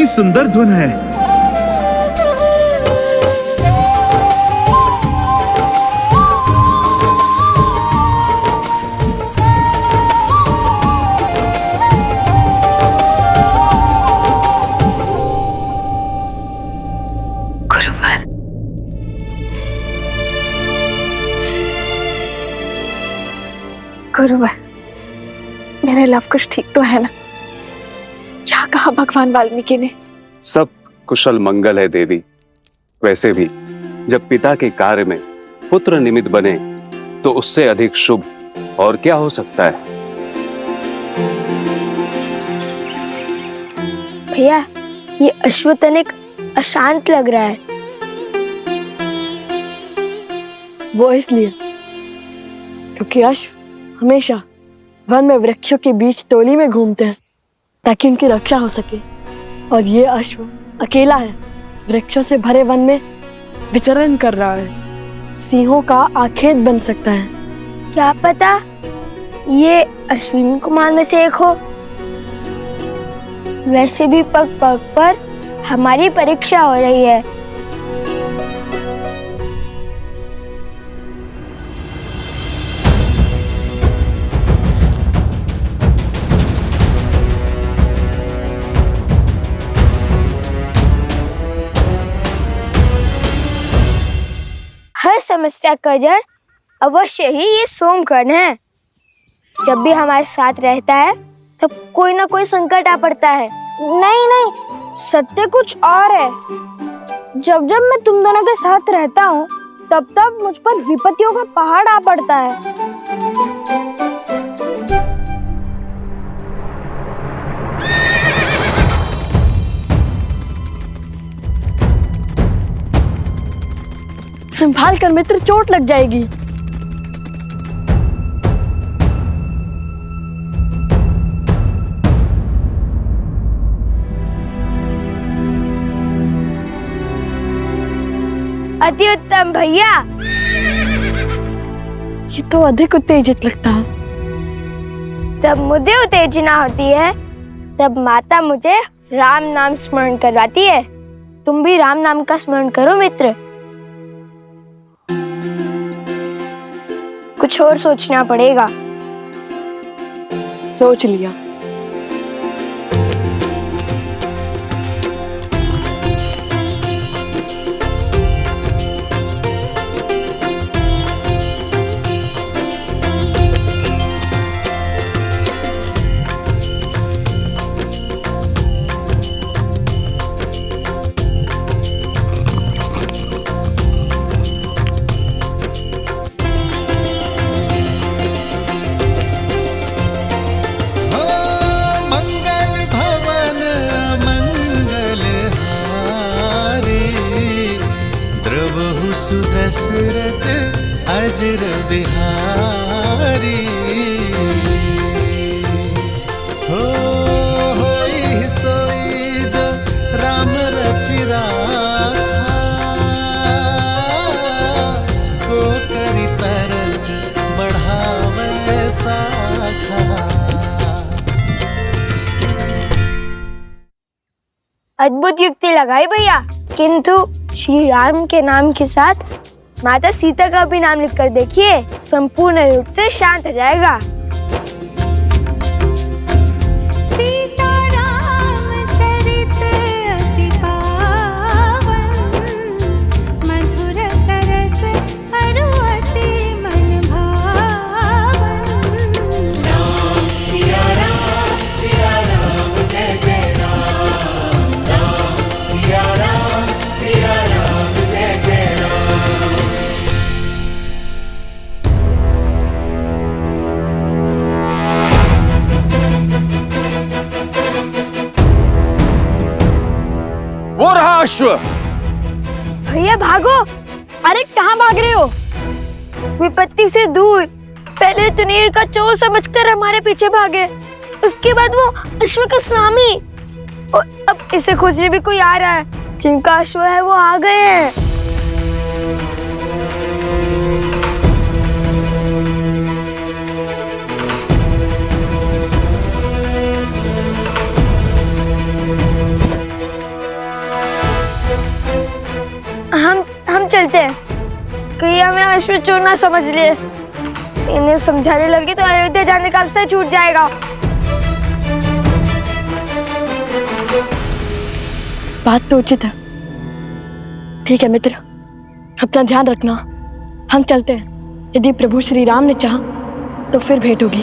S19: कितनी सुंदर धुन है।
S4: गुरुवर, गुरुवर, मेरे लव कुश ठीक तो है ना? क्या कहा भगवान वाल्मीकि ने?
S2: सब कुशल मंगल है देवी। वैसे भी जब पिता के कार्य में पुत्र निमित्त बने तो उससे अधिक शुभ और क्या हो सकता है।
S11: भैया, ये अश्वतनिक अशांत लग रहा है।
S10: वो इसलिए क्योंकि अश्व हमेशा वन में वृक्षों के बीच टोली में घूमते हैं ताकि उनकी रक्षा हो सके, और ये अश्व अकेला है, वृक्षों से भरे वन में विचरण कर रहा है, सिंहों का आखेट बन सकता है।
S11: क्या पता ये अश्विनी कुमार में से एक हो। वैसे भी पग पग पर हमारी परीक्षा हो रही है। हर समस्या का जड़ अवश्य ही ये सोमकर्ण है। जब भी हमारे साथ रहता है तब कोई ना कोई संकट आ पड़ता है।
S20: नहीं नहीं, सत्य कुछ और है। जब जब मैं तुम दोनों के साथ रहता हूँ तब तब मुझ पर विपत्तियों का पहाड़ आ पड़ता है।
S10: संभाल कर मित्र, चोट लग जाएगी।
S11: अति उत्तम भैया।
S10: ये तो अधिक उत्तेजित लगता है।
S11: जब मुझे उत्तेजना होती है तब माता मुझे राम नाम स्मरण करवाती है। तुम भी राम नाम का स्मरण करो मित्र। कुछ और सोचना पड़ेगा।
S10: सोच लिया।
S12: दशरथ अजर बिहारी होई सोई जो राम रचि राखा को करी तरन बढ़ावे साखा।
S11: अद्भुत युक्ति लगाई भैया, किंतु श्री राम के नाम के साथ माता सीता का भी नाम लिखकर देखिए, संपूर्ण रूप से शांत हो जाएगा।
S17: वो रहा अश्व।
S11: भैया भागो।
S10: अरे कहाँ भाग रहे हो?
S11: विपत्ति से दूर। पहले तुनीर का चोर समझकर हमारे पीछे भागे, उसके बाद वो अश्व का स्वामी, और अब इसे खोजने भी कोई आ रहा है। जिनका अश्व है वो आ गए हैं।
S20: कहीं हमें अश्व चोर ना समझ लिए। इन्हें समझाने लगे तो अयोध्या जाने का अवसर छूट जाएगा।
S10: बात तो उचित है। ठीक है मित्र, अपना ध्यान रखना। हम चलते हैं। यदि प्रभु श्री राम ने चाहा तो फिर भेंट होगी।